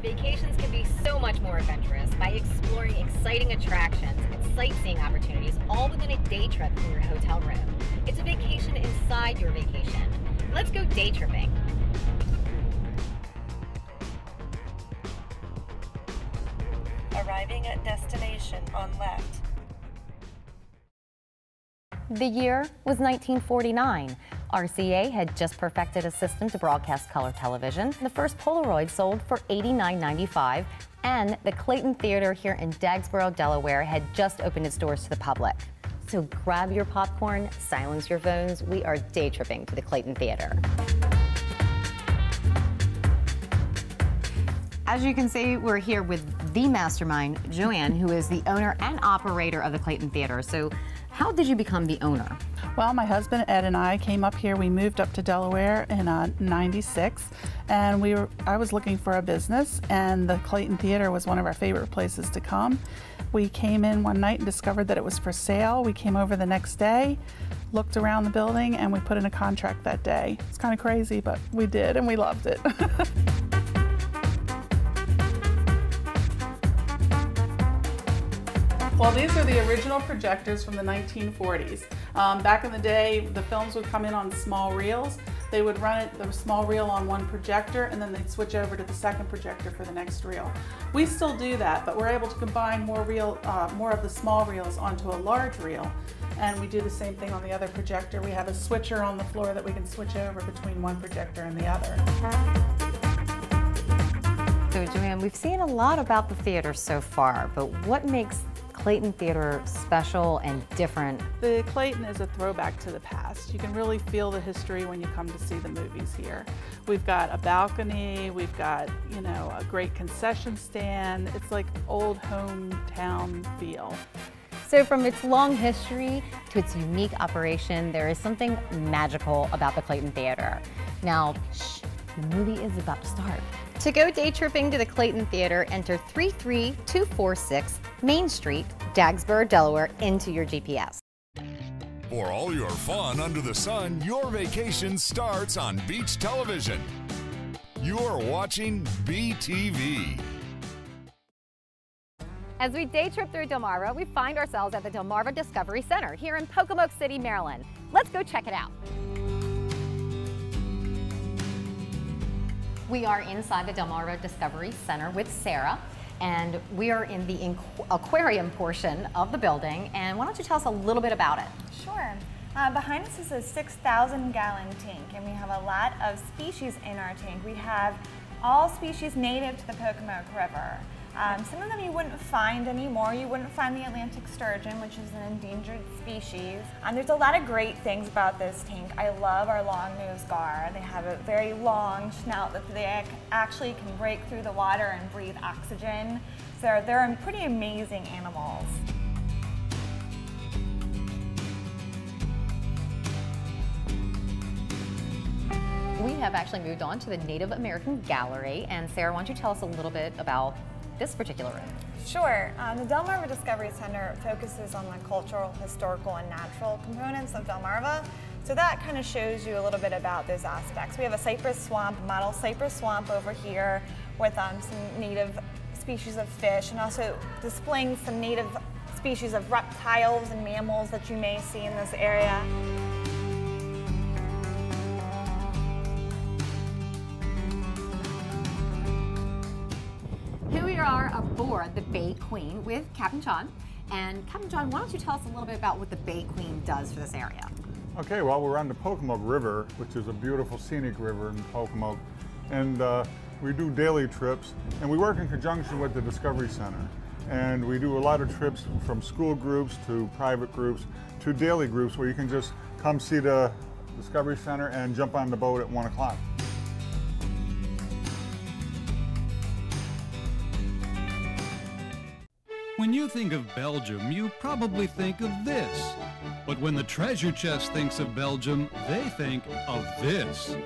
Vacations can be so much more adventurous by exploring exciting attractions and sightseeing opportunities all within a day trip from your hotel room. It's a vacation inside your vacation. Let's go day tripping. Arriving at destination on left. The year was 1949. RCA had just perfected a system to broadcast color television. The first Polaroid sold for $89.95, and the Clayton Theater here in Dagsboro, Delaware had just opened its doors to the public. So grab your popcorn, silence your phones. We are day tripping to the Clayton Theater. As you can see, we're here with the mastermind, Joanne, who is the owner and operator of the Clayton Theater. So how did you become the owner? Well, my husband Ed and I came up here. We moved up to Delaware in '96, and I was looking for a business, and the Clayton Theater was one of our favorite places to come. We came in one night and discovered that it was for sale. We came over the next day, looked around the building, and we put in a contract that day. It's kind of crazy, but we did, and we loved it. Well, these are the original projectors from the 1940s. Back in the day, the films would come in on small reels. They would run the small reel on one projector, and then they'd switch over to the second projector for the next reel. We still do that, but we're able to combine more of the small reels onto a large reel. And we do the same thing on the other projector. We have a switcher on the floor that we can switch over between one projector and the other. So Joanne, we've seen a lot about the theater so far, but what makes Clayton Theater special and different? The Clayton is a throwback to the past. You can really feel the history when you come to see the movies here. We've got a balcony, we've got, a great concession stand. It's like old hometown feel. So from its long history to its unique operation, there is something magical about the Clayton Theater. Now, the movie is about to start. To go day tripping to the Clayton Theater, enter 33246 Main Street, Dagsboro, Delaware, into your GPS. For all your fun under the sun, your vacation starts on beach television. You're watching BTV. As we day trip through Delmarva, we find ourselves at the Delmarva Discovery Center here in Pocomoke City, Maryland. Let's go check it out. We are inside the Delmarva Discovery Center with Sarah, and we are in the aquarium portion of the building. And why don't you tell us a little bit about it? Sure. Behind us is a 6,000-gallon tank, and we have a lot of species in our tank. We have all species native to the Pocomoke River. Some of them you wouldn't find anymore. You wouldn't find the Atlantic sturgeon, which is an endangered species. There's a lot of great things about this tank. I love our long-nosed gar. They have a very long snout that they actually can break through the water and breathe oxygen. So they're pretty amazing animals. We have actually moved on to the Native American Gallery, and Sarah, why don't you tell us a little bit about this particular room? Sure. The Delmarva Discovery Center focuses on the cultural, historical, and natural components of Delmarva. So that kind of shows you a little bit about those aspects. We have a cypress swamp, model cypress swamp over here with some native species of fish, and also displaying some native species of reptiles and mammals that you may see in this area. Here we are aboard the Bay Queen with Captain John. And Captain John, why don't you tell us a little bit about what the Bay Queen does for this area? Okay, well, we're on the Pocomoke River, which is a beautiful scenic river in Pocomoke. And we do daily trips, and we work in conjunction with the Discovery Center. And we do a lot of trips from school groups to private groups to daily groups where you can just come see the Discovery Center and jump on the boat at 1 o'clock. When you think of Belgium, you probably think of this. But when the treasure chest thinks of Belgium, they think of this.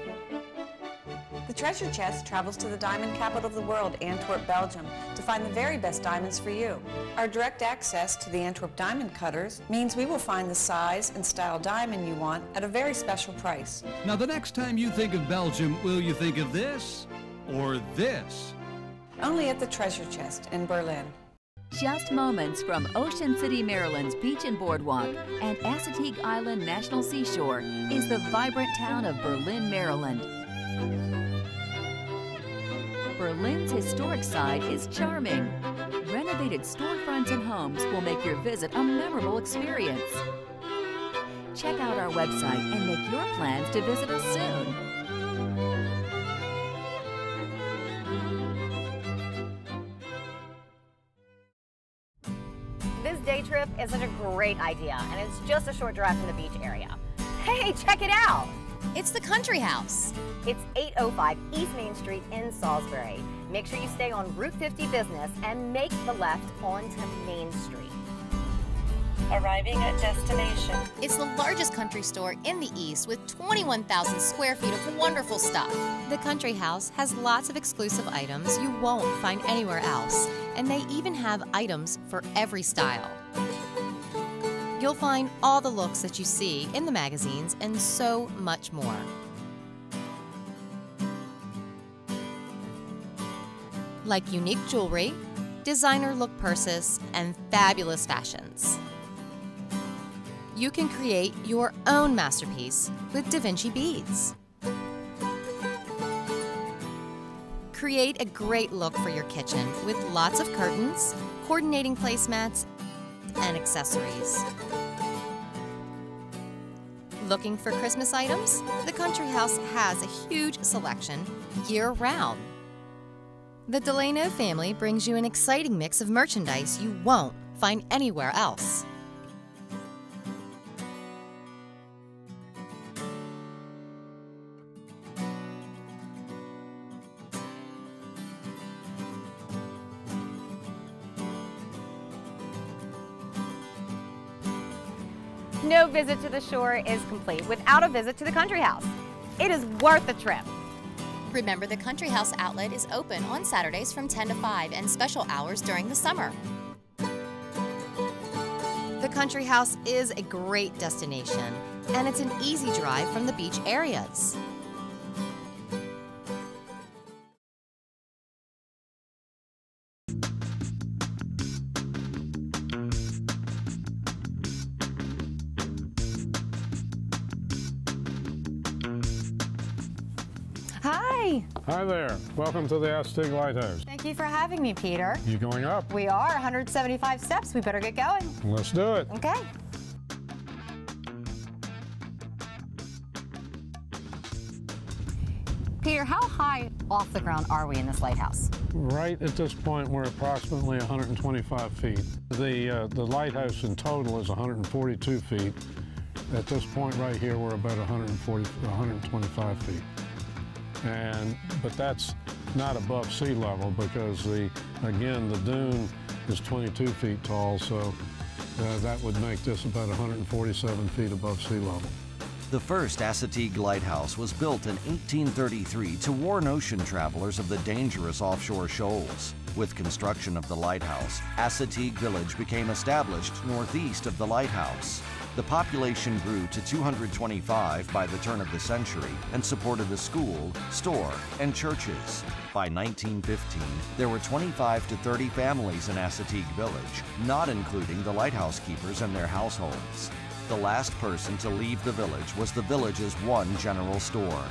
The treasure chest travels to the diamond capital of the world, Antwerp, Belgium, to find the very best diamonds for you. Our direct access to the Antwerp diamond cutters means we will find the size and style diamond you want at a very special price. Now the next time you think of Belgium, will you think of this or this? only at the Treasure Chest in Berlin. Just moments from Ocean City, Maryland's beach and boardwalk and Assateague Island National Seashore is the vibrant town of Berlin, Maryland. Berlin's historic side is charming. Renovated storefronts and homes will make your visit a memorable experience. Check out our website and make your plans to visit us soon. This day trip is such a great idea, and it's just a short drive from the beach area. Hey, check it out! It's the Country House. It's 805 East Main Street in Salisbury. Make sure you stay on Route 50 Business and make the left onto Main Street. Arriving at destination. It's the largest country store in the East with 21,000 square feet of wonderful stuff. The Country House has lots of exclusive items you won't find anywhere else, and they even have items for every style. You'll find all the looks that you see in the magazines and so much more. Like unique jewelry, designer look purses, and fabulous fashions. You can create your own masterpiece with Da Vinci beads. Create a great look for your kitchen with lots of curtains, coordinating placemats, and accessories. Looking for Christmas items? The Country House has a huge selection year-round. The Delano family brings you an exciting mix of merchandise you won't find anywhere else. No visit to the shore is complete without a visit to the Country House. It is worth the trip. Remember, the Country House outlet is open on Saturdays from 10 to 5 and special hours during the summer. The Country House is a great destination, and it's an easy drive from the beach areas. Hi. Hi there. Welcome to the Assateague Lighthouse. Thank you for having me, Peter. You going up? We are 175 steps. We better get going. Let's do it. Okay. Peter, how high off the ground are we in this lighthouse? Right at this point, we're approximately 125 feet. The lighthouse in total is 142 feet. At this point right here, we're about 125 feet. But that's not above sea level because again, the dune is 22 feet tall, so that would make this about 147 feet above sea level. The first Assateague Lighthouse was built in 1833 to warn ocean travelers of the dangerous offshore shoals. With construction of the lighthouse, Assateague Village became established northeast of the lighthouse. The population grew to 225 by the turn of the century and supported a school, store, and churches. By 1915, there were 25 to 30 families in Assateague Village, not including the lighthouse keepers and their households. The last person to leave the village was the village's one general store.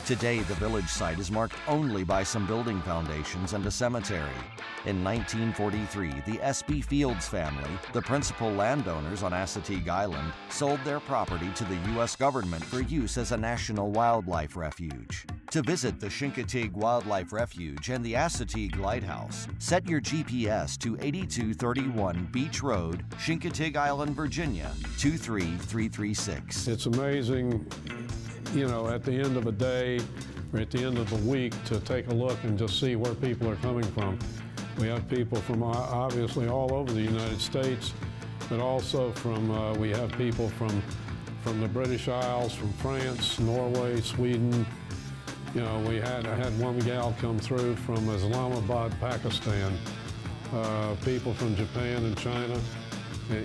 Today, the village site is marked only by some building foundations and a cemetery. In 1943, the S.B. Fields family, the principal landowners on Assateague Island, sold their property to the U.S. government for use as a national wildlife refuge. To visit the Chincoteague Wildlife Refuge and the Assateague Lighthouse, set your GPS to 8231 Beach Road, Chincoteague Island, Virginia, 23336. It's amazing, you know, at the end of a day or at the end of the week to take a look and just see where people are coming from. We have people from obviously all over the United States, but also we have people from the British Isles, from France, Norway, Sweden. You know, I had one gal come through from Islamabad, Pakistan, people from Japan and China.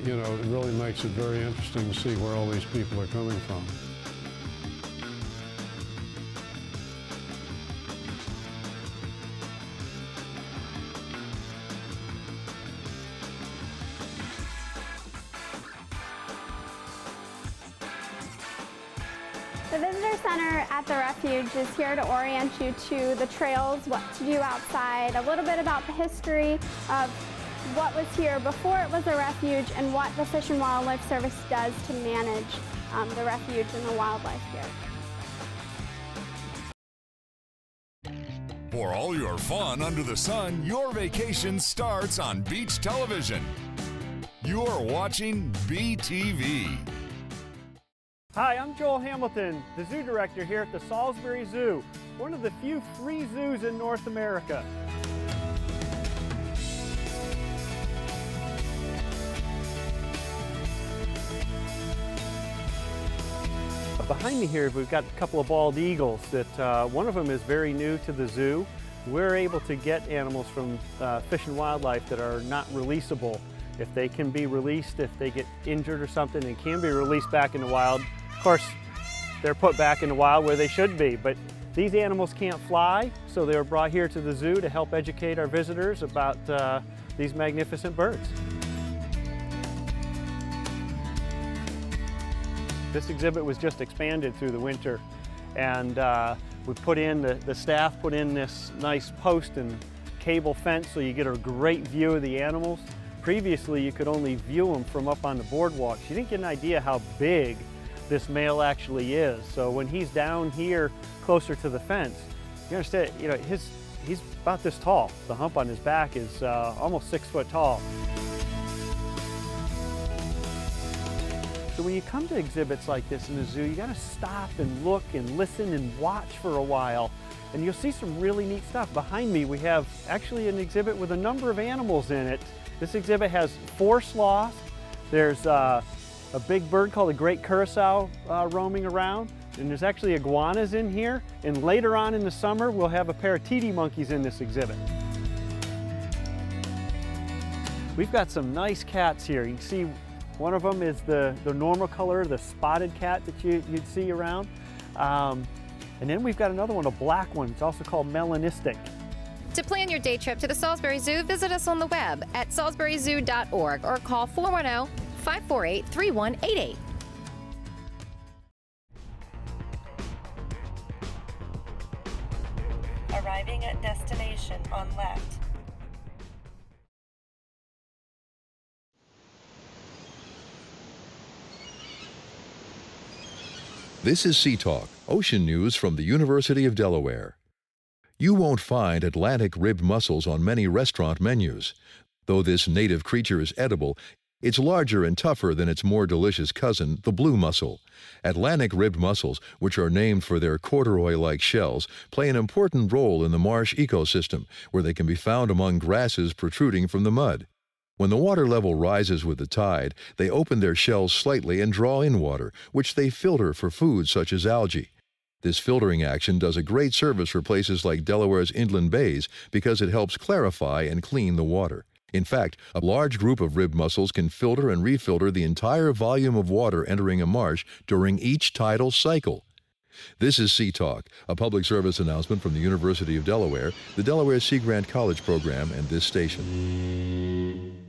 You know, it really makes it very interesting to see where all these people are coming from. visitor center at the refuge is here to orient you to the trails, what to do outside, a little bit about the history of what was here before it was a refuge and what the Fish and Wildlife Service does to manage the refuge and the wildlife here. For all your fun under the sun, your vacation starts on Beach Television. You're watching BTV. Hi, I'm Joel Hamilton, the zoo director here at the Salisbury Zoo, one of the few free zoos in North America. Behind me here, we've got a couple of bald eagles that one of them is very new to the zoo. We're able to get animals from Fish and Wildlife that are not releasable. If they can be released, if they get injured or something, and can be released back in the wild. Of course, they're put back in the wild where they should be, but these animals can't fly, so they were brought here to the zoo to help educate our visitors about these magnificent birds. This exhibit was just expanded through the winter, and we put in, the staff put in this nice post and cable fence so you get a great view of the animals. Previously, you could only view them from up on the boardwalks. You didn't get an idea how big this male actually is. So when he's down here closer to the fence, you understand, you know, he's about this tall. The hump on his back is almost 6 foot tall. So when you come to exhibits like this in the zoo, you gotta stop and look and listen and watch for a while, and you'll see some really neat stuff. Behind me, we have actually an exhibit with a number of animals in it. This exhibit has 4 sloths. There's a big bird called the great curassow roaming around, and there's actually iguanas in here. And later on in the summer, we'll have a pair of titi monkeys in this exhibit. We've got some nice cats here. You can see one of them is the normal color, the spotted cat that you'd see around. And then we've got another one, a black one. It's also called melanistic. To plan your day trip to the Salisbury Zoo, visit us on the web at salisburyzoo.org or call 410-548-3188. Arriving at destination on left. This is SeaTalk Ocean News from the University of Delaware. You won't find Atlantic ribbed mussels on many restaurant menus. Though this native creature is edible, it's larger and tougher than its more delicious cousin, the blue mussel. Atlantic ribbed mussels, which are named for their corduroy-like shells, play an important role in the marsh ecosystem, where they can be found among grasses protruding from the mud. When the water level rises with the tide, they open their shells slightly and draw in water, which they filter for foods such as algae. This filtering action does a great service for places like Delaware's inland bays because it helps clarify and clean the water. In fact, a large group of ribbed mussels can filter and refilter the entire volume of water entering a marsh during each tidal cycle. This is SeaTalk, a public service announcement from the University of Delaware, the Delaware Sea Grant College Program, and this station.